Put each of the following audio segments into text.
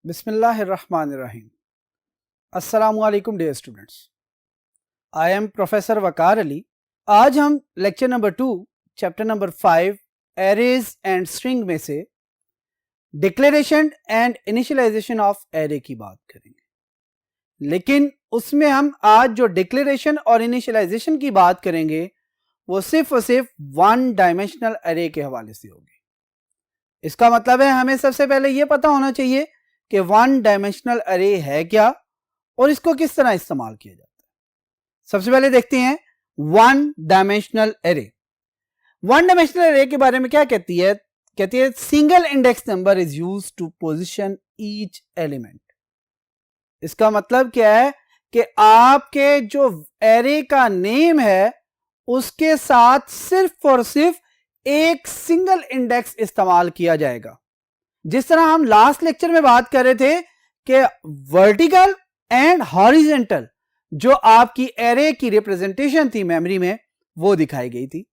बिस्मिल्लाहिर्रहमानिर्रहीम। अस्सलामुअलैकुम dear students, I am professor Waqar Ali. आज हम lecture number 2 chapter number 5 arrays and string में से declaration and initialisation of array की बात करेंगे। लेकिन उसमें हम आज जो डिक्लेरेशन और इनिशियलाइजेशन की बात करेंगे वो सिर्फ और सिर्फ वन डायमेंशनल एरे के हवाले से होगी। इसका मतलब है हमें सबसे पहले यह पता होना चाहिए कि वन डायमेंशनल अरे है क्या और इसको किस तरह इस्तेमाल किया जाता है। सबसे पहले देखते हैं one dimensional array. One dimensional array के बारे में क्या कहती है single index number is used to position each element. इसका मतलब क्या है कि आपके जो एरे का नेम है उसके साथ सिर्फ और सिर्फ एक सिंगल इंडेक्स इस्तेमाल किया जाएगा। जिस तरह हम लास्ट लेक्चर में बात कर रहे थे कि वर्टिकल एंड हॉरिजॉन्टल जो आपकी एरे की रिप्रेजेंटेशन थी मेमोरी में वो दिखाई गई थी।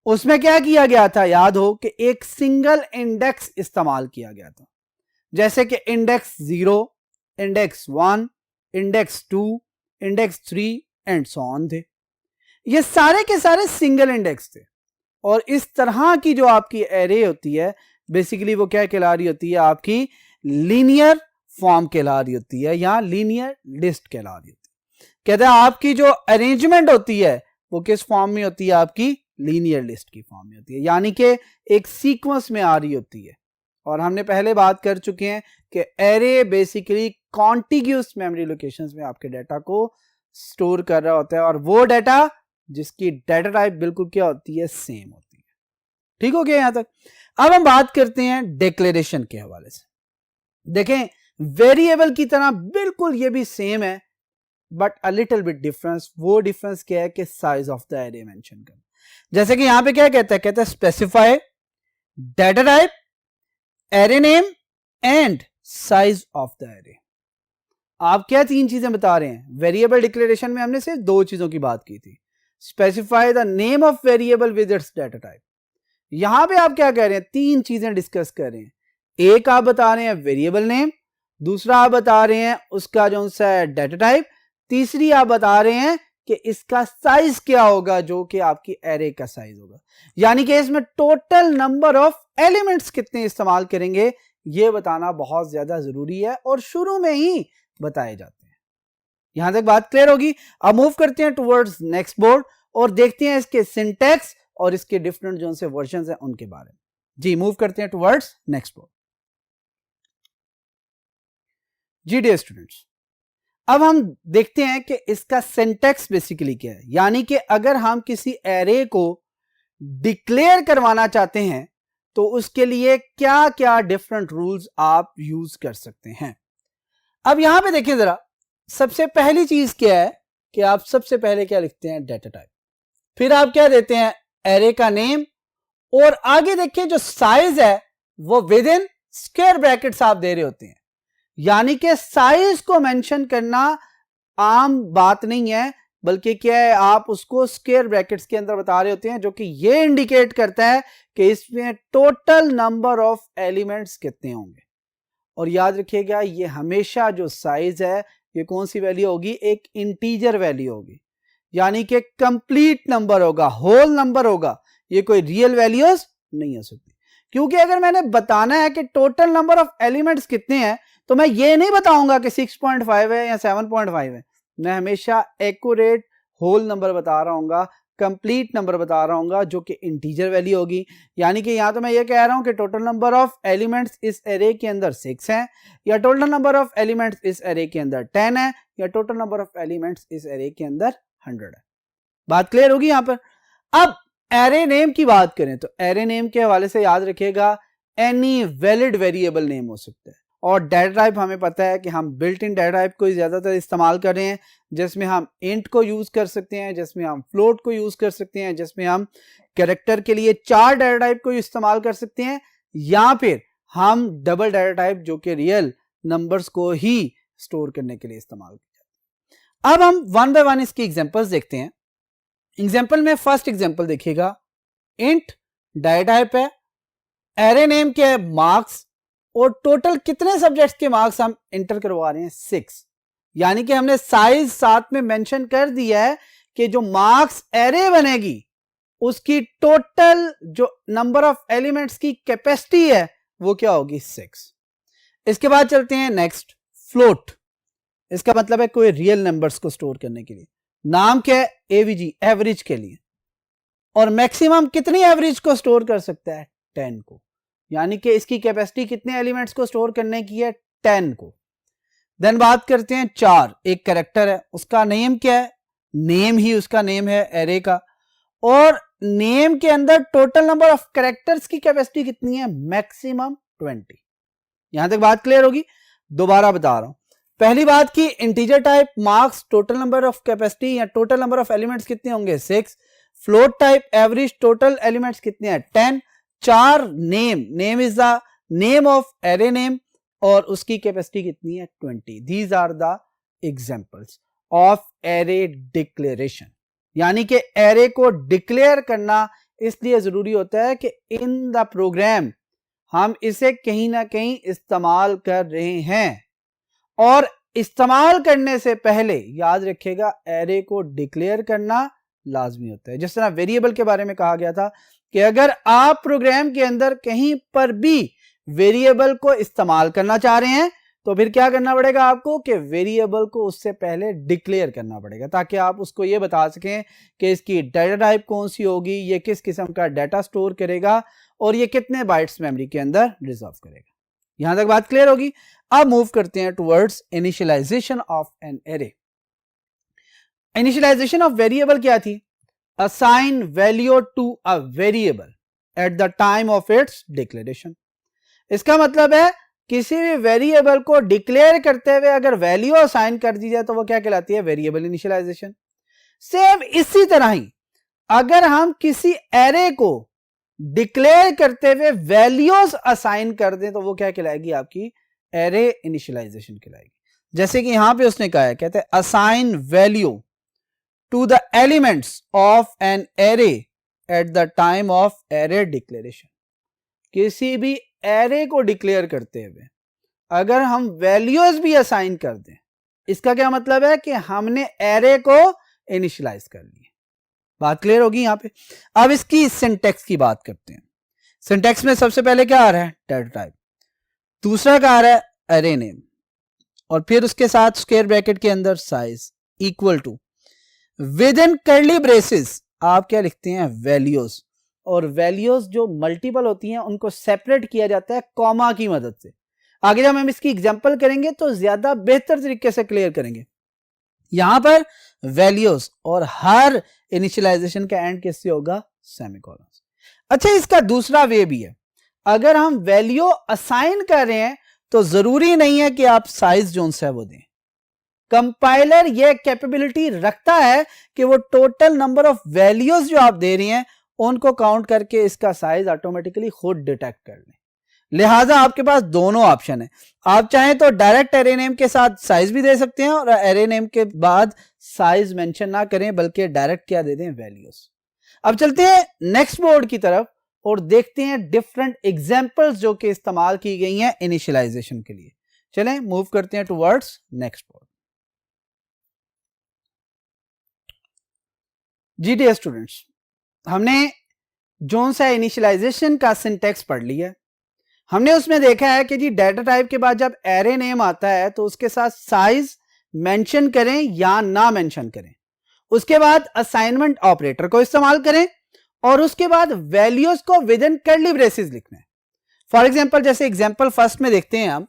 उसमें क्या किया गया था, याद हो कि एक सिंगल इंडेक्स इस्तेमाल किया गया था, जैसे कि index 0, index 1, index 2, index 3 and so on थे। ये सारे के सारे सिंगल इंडेक्स थे। और इस तरह की जो आपकी एरे होती है बेसिकली वो क्या कहला रही होती है, आपकी लीनियर फॉर्म कहला रही होती है या लीनियर लिस्ट कहला रही होती है। कहते हैं आपकी जो अरेंजमेंट होती है वो किस फॉर्म में होती है, आपकी लीनियर लिस्ट की फॉर्म में होती है, यानी कि एक सीक्वेंस में आ रही होती है। और हमने पहले बात कर चुके हैं कि array basically contiguous memory locations में आपके डाटा को स्टोर कर रहा होता है और वो डाटा जिसकी डाटा टाइप बिल्कुल क्या होती है, सेम होती है। ठीक हो गया यहां तक। अब हम बात करते हैं डिक्लेरेशन के हवाले से। देखें वेरिएबल की तरह बिल्कुल ये भी सेम है but a little bit difference. वो डिफरेंस क्या है कि size of the array mention करना। जैसे कि यहां पे क्या कहता है specify data type, array name and size of the array. आप क्या तीन चीजें बता रहे हैं। वेरिएबल डिक्लेरेशन में हमने सिर्फ दो चीजों की बात की थी, specify the name of variable with its data type. यहां पे आप क्या कह रहे हैं, तीन चीजें डिस्कस कर रहे हैं। एक आप बता रहे हैं वेरिएबल नेम, दूसरा आप बता रहे हैं उसका जो सा डाटा टाइप, तीसरी आप बता रहे हैं कि इसका साइज क्या होगा जो कि आपकी एरे का साइज होगा। यानी कि इसमें टोटल नंबर ऑफ एलिमेंट्स कितने इस्तेमाल करेंगे ये बताना बहुत ज्यादा जरूरी है और शुरू में ही बताए जाते हैं। यहां तक बात क्लियर होगी। अब मूव करते हैं टुवर्ड्स नेक्स्ट बोर्ड और देखते हैं इसके सिंटैक्स और इसके डिफरेंट जो से वर्जन्स हैं उनके बारे में। जी मूव करते हैं टुवर्ड्स नेक्स्ट बोर्ड। जी डियर स्टूडेंट्स, अब हम देखते हैं कि इसका सिंटैक्स बेसिकली क्या है। यानी कि अगर हम किसी एरे को डिक्लेयर करवाना चाहते हैं तो उसके लिए क्या क्या डिफरेंट रूल्स आप यूज कर सकते हैं। अब यहां पे देखिए जरा, सबसे पहली चीज क्या है कि आप सबसे पहले क्या लिखते हैं, डाटा टाइप। फिर आप क्या देते हैं, एरे का नेम, और आगे देखिए जो साइज है वो विद इन स्क्वायर ब्रैकेट्स आप दे रहे होते हैं। यानी कि साइज को मेंशन करना आम बात नहीं है, बल्कि क्या है आप उसको स्क्वायर ब्रैकेट्स के अंदर बता रहे होते हैं, जो कि ये इंडिकेट करता है कि इसमें टोटल नंबर ऑफ एलिमेंट्स कितने होंगे। और याद रखिएगा ये हमेशा जो साइज है ये कौन सी वैल्यू होगी, एक इंटीजर वैल्यू होगी, यानी कि कंप्लीट नंबर होगा, होल नंबर होगा। ये कोई रियल वैल्यूज नहीं हो सकती, क्योंकि अगर मैंने बताना है कि टोटल नंबर ऑफ एलिमेंट्स कितने हैं तो मैं ये नहीं बताऊंगा कि 6.5 है या 7.5 है। मैं हमेशा एक्यूरेट होल नंबर बता रहा हूंगा, कंप्लीट नंबर बता रहा हूंगा, जो कि इंटीजर वैल्यू होगी। यानी कि यहां तो मैं ये कह रहा हूं कि टोटल नंबर ऑफ एलिमेंट्स इस एरे के अंदर 6 है, या टोटल नंबर ऑफ एलिमेंट्स इस एरे के अंदर 10 है, या टोटल नंबर ऑफ एलिमेंट्स इस एरे के अंदर 100 है। बात क्लियर होगी यहां पर। अब एरे नेम की बात करें तो एरे नेम के हवाले से याद रखिएगा एनी वैलिड वेरिएबल नेम हो सकता है। और डाटा टाइप हमें पता है कि हम बिल्ट इन डाटा टाइप को ज्यादातर इस्तेमाल कर रहे हैं, जिसमें हम इंट को यूज कर सकते हैं, जिसमें हम फ्लोट को यूज कर सकते हैं, जिसमें हम कैरेक्टर के लिए 4 डाटा टाइप को इस्तेमाल कर सकते हैं, या फिर हम डबल डाटा टाइप जो कि रियल नंबर्स को ही स्टोर करने के लिए इस्तेमाल किया। अब हम वन बाय वन इसकी एग्जांपल्स देखते हैं। एग्जांपल में फर्स्ट एग्जांपल देखिएगा, इंट डाटा टाइप है, एरे नेम क्या है, मार्क्स, और टोटल कितने सब्जेक्ट्स के मार्क्स हम इंटर करवा रहे हैं 6। यानी कि हमने साइज साथ में मेंशन कर दिया है कि जो मार्क्स एरे बनेगी उसकी टोटल जो नंबर ऑफ एलिमेंट्स की कैपेसिटी है वो क्या होगी 6। इसके बाद चलते हैं नेक्स्ट, फ्लोट। इसका मतलब है कोई रियल नंबर्स को स्टोर करने के लिए। नाम क्या है, एवीजी, एवरेज के लिए। और मैक्सिमम कितनी एवरेज को स्टोर कर सकता है, 10 को। यानी कि इसकी कैपेसिटी कितने एलिमेंट्स को स्टोर करने की है, 10 को। देन बात करते हैं 4, एक कैरेक्टर है, उसका नेम क्या है, नेम ही उसका नेम है एरे का। और नेम के अंदर टोटल नंबर ऑफ कैरेक्टर्स की कैपेसिटी कितनी है, मैक्सिमम 20। यहां तक बात क्लियर होगी। दोबारा बता रहा हूं, पहली बात की integer type marks total number of capacity या टोटल नंबर ऑफ एलिमेंट्स कितने होंगे 6। Float type average total elements कितने हैं 10। 4 name is the name of array name और उसकी कैपेसिटी कितनी है 20। These are the examples of array declaration. यानी कि एरे को डिक्लेयर करना इसलिए जरूरी होता है कि इन द प्रोग्राम हम इसे कहीं ना कहीं इस्तेमाल कर रहे हैं, और इस्तेमाल करने से पहले याद रखिएगा एरे को डिक्लेयर करना लाजमी होता है। जिस तरह वेरिएबल के बारे में कहा गया था कि अगर आप प्रोग्राम के अंदर कहीं पर भी वेरिएबल को इस्तेमाल करना चाह रहे हैं तो फिर क्या करना पड़ेगा आपको कि वेरिएबल को उससे पहले डिक्लेयर करना पड़ेगा, ताकि आप उसको ये बता सकें कि इसकी डाटा टाइप कौन सी होगी, ये किस किस्म का डाटा स्टोर करेगा और ये कितने बाइट्स मेमोरी के अंदर रिजर्व करेगा। यहां तक बात क्लियर होगी। अब मूव करते हैं towards initialisation of an array. Initialisation of variable क्या थी, assign value to a variable at the time of its declaration. इसका मतलब है किसी भी वेरिएबल को डिक्लेयर करते हुए अगर वैल्यू असाइन कर दी जाए तो वो क्या कहलाती है, वेरिएबल इनिशियलाइजेशन। सेम इसी तरह ही अगर हम किसी एरे को डिक्लेयर करते हुए वैल्यूज असाइन कर दें तो वो क्या कहलाएगी, आपकी एरे इनिशियलाइजेशन कहलाएगी। जैसे कि यहां पे उसने कहा है, कहते हैं assign value to the elements of an array at the time of array declaration. किसी भी एरे को डिक्लेयर करते हुए अगर हम वैल्यूज भी असाइन कर दें, इसका क्या मतलब है कि हमने एरे को इनिशियलाइज कर लिया। बात क्लियर होगी यहां पे। अब इसकी सिंटैक्स की बात करते हैं। सिंटैक्स में सबसे पहले क्या आ रहा है, डाटा टाइप। दूसरा क्या आ रहा है, एरे नेम, और फिर उसके साथ स्क्वायर ब्रैकेट के अंदर size equal to, within curly braces आप क्या लिखते हैं, वैल्यूज। और वैल्यूज जो मल्टीपल होती हैं उनको सेपरेट किया जाता है कॉमा की मदद से। आगे जब हम इसकी एग्जांपल करेंगे तो ज्यादा बेहतर तरीके से क्लियर करेंगे। यहां पर वैल्यूज और हर इनिशियलाइजेशन का एंड किससे होगा, सेमीकोलन। अच्छा, इसका दूसरा वे भी है। अगर हम वैल्यू असाइन कर रहे हैं तो जरूरी नहीं है कि आप साइज जोन से वो दें। कंपाइलर यह कैपेबिलिटी रखता है कि वो टोटल नंबर ऑफ वैल्यूज जो आप दे रही हैं उनको काउंट करके इसका साइज ऑटोमेटिकली खुद डिटेक्ट कर ले। लिहाजा आपके पास दोनों ऑप्शन है। आप चाहें तो डायरेक्ट एरे नेम के साथ साइज भी दे सकते हैं और एरे नेम के बाद साइज मेंशन ना करें बल्कि डायरेक्ट क्या दे दें, वैल्यूज। अब चलते हैं नेक्स्ट बोर्ड की तरफ और देखते हैं डिफरेंट एग्जांपल्स जो कि इस्तेमाल की गई हैं इनिशियलाइजेशन के लिए। चलें मूव करते हैं टुवर्ड्स नेक्स्ट बोर्ड। जी डियर स्टूडेंट्स, हमने जोन सा इनिशियलाइजेशन का सिंटैक्स पढ़ लिया। हमने उसमें देखा है कि जी डाटा टाइप के बाद जब एरे नेम आता है तो उसके साथ साइज मेंशन करें या ना मेंशन करें। उसके बाद असाइनमेंट ऑपरेटर को इस्तेमाल करें और उसके बाद वैल्यूज को विद इन कर्ली ब्रेसेस लिखना है। फॉर एग्जांपल, जैसे एग्जांपल फर्स्ट में देखते हैं हम,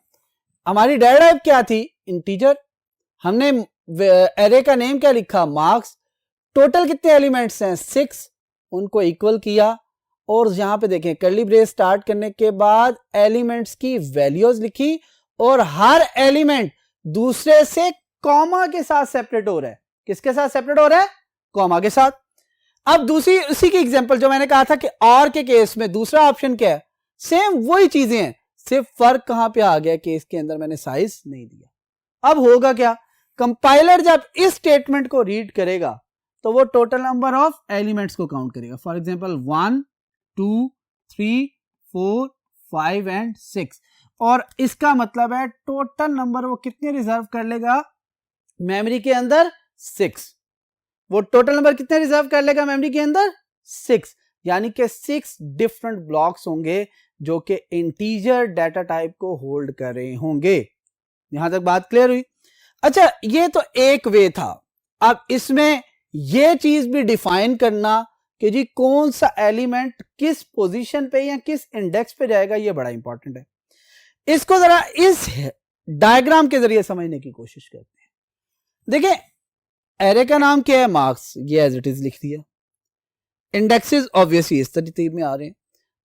हमारी डाटा टाइप क्या थी, इंटीजर। हमने एरे का नेम क्या लिखा, मार्क्स। टोटल कितने एलिमेंट्स हैं, 6, उनको इक्वल किया और यहां पे देखें कर्ली ब्रेस स्टार्ट करने के बाद एलिमेंट्स की वैल्यूज लिखी और हर एलिमेंट दूसरे से कॉमा के साथ सेपरेट हो रहा है। किसके साथ सेपरेट हो रहा है, कॉमा के साथ। अब दूसरी उसी की एग्जांपल जो मैंने कहा था कि और के केस में दूसरा ऑप्शन क्या है, सेम वही चीजें हैं, सिर्फ फर्क कहां पे आ गया कि इसके अंदर मैंने साइज नहीं दिया। अब होगा क्या, कंपाइलर जब इस स्टेटमेंट को रीड करेगा तो वो टोटल नंबर ऑफ एलिमेंट्स को काउंट करेगा। फॉर एग्जांपल 1 2 3 4 5 एंड 6, और इसका मतलब है टोटल नंबर वो कितने रिजर्व कर लेगा मेमोरी के अंदर 6। वो टोटल नंबर कितने रिजर्व कर लेगा मेमोरी के अंदर 6, यानी कि 6 डिफरेंट ब्लॉक्स होंगे जो कि इंटीजर डाटा टाइप को होल्ड कर रहे होंगे। यहां तक बात क्लियर हुई? अच्छा, ये तो एक वे था। अब इसमें यह चीज भी डिफाइन करना कि जी कौन सा एलिमेंट किस पोजीशन पे या किस इंडेक्स पे जाएगा, ये बड़ा इंपॉर्टेंट है। इसको जरा इस डायग्राम के जरिए समझने की कोशिश करते हैं। देखिए, एरे का नाम क्या है? मार्क्स। ये एज इट इज लिख दिया। इंडेक्सेस ऑब्वियसली इस तरतीब में आ रहे हैं।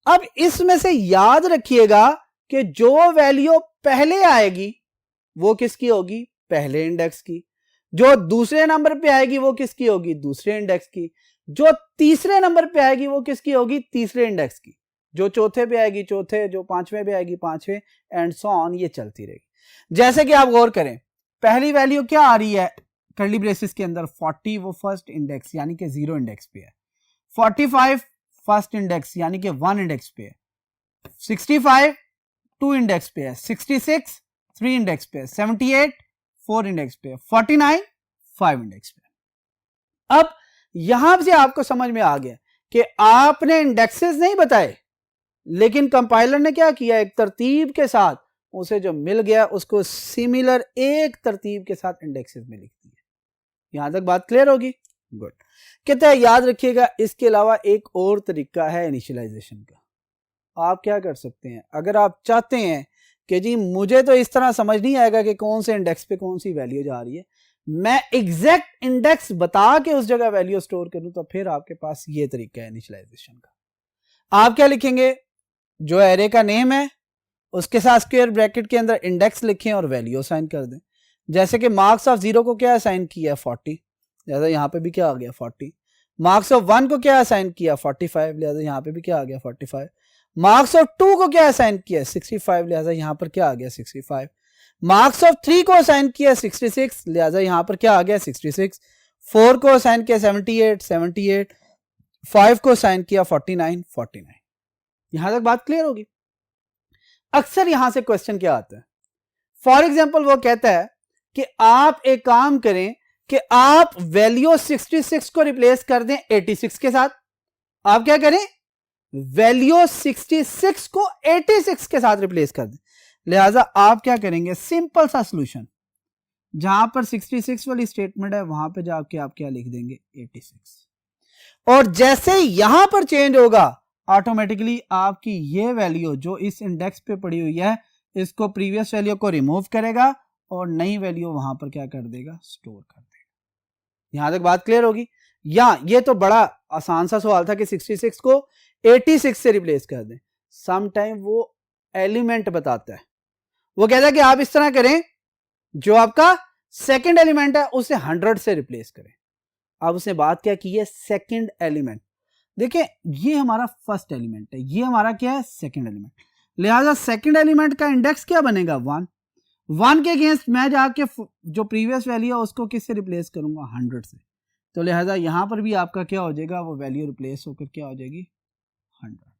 अब इसमें से याद रखिएगा कि जो वैल्यू पहले आएगी वो किसकी होगी? पहले इंडेक्स की। जो दूसरे नंबर पे आएगी वो किसकी होगी? दूसरे इंडेक्स की। जो तीसरे नंबर पे आएगी वो किसकी होगी? तीसरे इंडेक्स की। जो चौथे पे आएगी चौथे, जो पांचवें पे आएगी पांचवें, एंड सो ऑन, ये चलती रहेगी। जैसे कि आप गौर करें, पहली वैल्यू क्या आ रही है कर्ली ब्रेसेस के अंदर? 40, वो फर्स्ट इंडेक्स यानी कि 0 इंडेक्स पे है। 45 फर्स्ट इंडेक्स यानी कि 1 इंडेक्स पे है। 65 2 इंडेक्स पे है। 66 3 इंडेक्स पे है। 78 4 इंडेक्स पे है। 49 5 इंडेक्स पे। अब यहां से आपको समझ में आ गया कि आपने इंडेक्सेस नहीं बताए, लेकिन कंपाइलर ने क्या किया? एक तरतीब के साथ उसे जो मिल गया उसको सिमिलर एक तरतीब के साथ इंडेक्सेस में लिख दिया। यहां तक बात क्लियर होगी? गुड। कहते हैं याद रखिएगा, इसके अलावा एक और तरीका है इनिशियलाइजेशन का। आप क्या कर सकते हैं, अगर आप चाहते हैं कि जी मुझे तो इस तरह समझ नहीं आएगा कि कौन से इंडेक्स पे कौन सी वैल्यू जा रही है, मैं एग्जैक्ट इंडेक्स बता के उस जगह वैल्यू स्टोर करूं, तो फिर आपके पास ये तरीका है इनिशियलाइजेशन का। आप क्या लिखेंगे? जो एरे का नेम है उसके साथ स्क्वायर ब्रैकेट के अंदर इंडेक्स लिखें और वैल्यू असाइन कर दें। जैसे कि मार्क्स ऑफ 0 को क्या असाइन किया? 40, लिहाजा यहां पे भी क्या आ गया? 40। मार्क्स ऑफ 1 को क्या असाइन किया? 45, लिहाजा यहां पे भी क्या आ गया? 45। मार्क्स ऑफ 2 को क्या असाइन किया? 65, लिहाजा यहां पर क्या आ गया? 65। मार्क्स ऑफ 3 को असाइन किया 66, लिहाजा यहां पर क्या आ गया? 66। 4 को असाइन किया 78, 78। 5 को असाइन किया 49, 49। यहां तक बात क्लियर होगी? अक्सर यहां से क्वेश्चन क्या आता है? फॉर एग्जाम्पल वो कहता है कि आप एक काम करें कि आप वैल्यू 66 को रिप्लेस कर दें 86 के साथ। आप क्या करें? वैल्यू 66 को 86 के साथ रिप्लेस कर दें। लिहाजा आप क्या करेंगे? सिंपल सा सॉल्यूशन, जहां पर 66 वाली स्टेटमेंट है वहां पे जाके आप क्या लिख देंगे? 86। और जैसे यहां पर चेंज होगा ऑटोमेटिकली आपकी ये वैल्यू जो इस इंडेक्स पे पड़ी हुई है इसको प्रीवियस वैल्यू को रिमूव करेगा और नई वैल्यू वहां पर क्या कर देगा? स्टोर कर देगा। यहां तक बात क्लियर होगी? या ये तो बड़ा आसान सा सवाल था कि 66 को 86 से रिप्लेस कर दें। सम टाइम वो एलिमेंट बताता है, वो कहता है कि आप इस तरह करें, जो आपका सेकंड एलिमेंट है उसे 100 से रिप्लेस करें। अब उसने बात क्या की है? Second element. देखिए, ये हमारा फर्स्ट एलिमेंट है, ये हमारा क्या है? Second element. लिहाजा सेकंड एलिमेंट का इंडेक्स क्या बनेगा? 1। 1 के अगेंस्ट मैं जाके जो प्रीवियस वैल्यू है उसको किससे रिप्लेस करूंगा? 100 से। तो लिहाजा यहां पर भी आपका क्या हो जाएगा? वो वैल्यू रिप्लेस होकर क्या हो जाएगी? 100।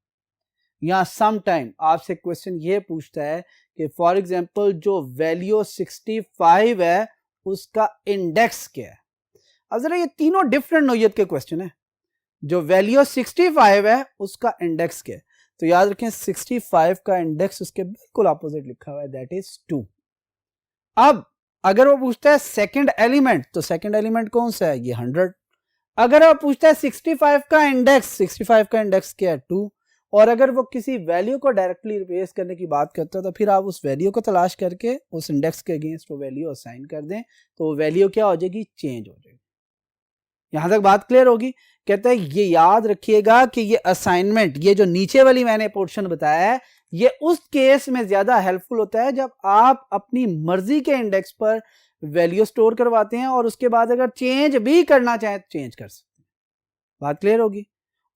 या सम टाइम आपसे क्वेश्चन ये पूछता है कि फॉर एग्जांपल जो वैल्यू 65 है उसका इंडेक्स क्या है? अब जरा ये तीनों डिफरेंट नौयत के क्वेश्चन है। जो वैल्यू 65 है उसका इंडेक्स क्या है? तो याद रखें 65 का इंडेक्स उसके बिल्कुल अपोजिट लिखा हुआ है, दैट इज 2। अब अगर वो पूछता है सेकंड एलिमेंट, तो सेकंड एलिमेंट कौन सा है? ये 100। अगर वो पूछता है 65 का इंडेक्स क्या है? 2। और अगर वो किसी वैल्यू को डायरेक्टली रिप्लेस करने की बात करता है तो फिर आप उस वैल्यू को तलाश करके उस इंडेक्स के अगेंस्ट वो वैल्यू असाइन कर दें, तो वो वैल्यू क्या हो जाएगी? चेंज हो जाएगी। यहां तक बात क्लियर होगी? कहता है ये याद रखिएगा कि ये असाइनमेंट, ये जो नीचे वाली मैंने पोर्शन बताया है, ये उस केस में ज्यादा हेल्पफुल होता है जब आप अपनी मर्जी के इंडेक्स पर वैल्यू स्टोर करवाते हैं और उसके बाद अगर चेंज भी करना चाहें तो चेंज कर सकते हैं। बात क्लियर होगी?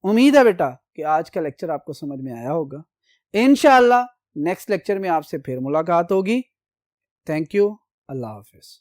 उम्मीद है बेटा कि आज का लेक्चर आपको समझ में आया होगा। इंशाअल्लाह नेक्स्ट लेक्चर में आपसे फिर मुलाकात होगी। Thank you. Allah Hafiz.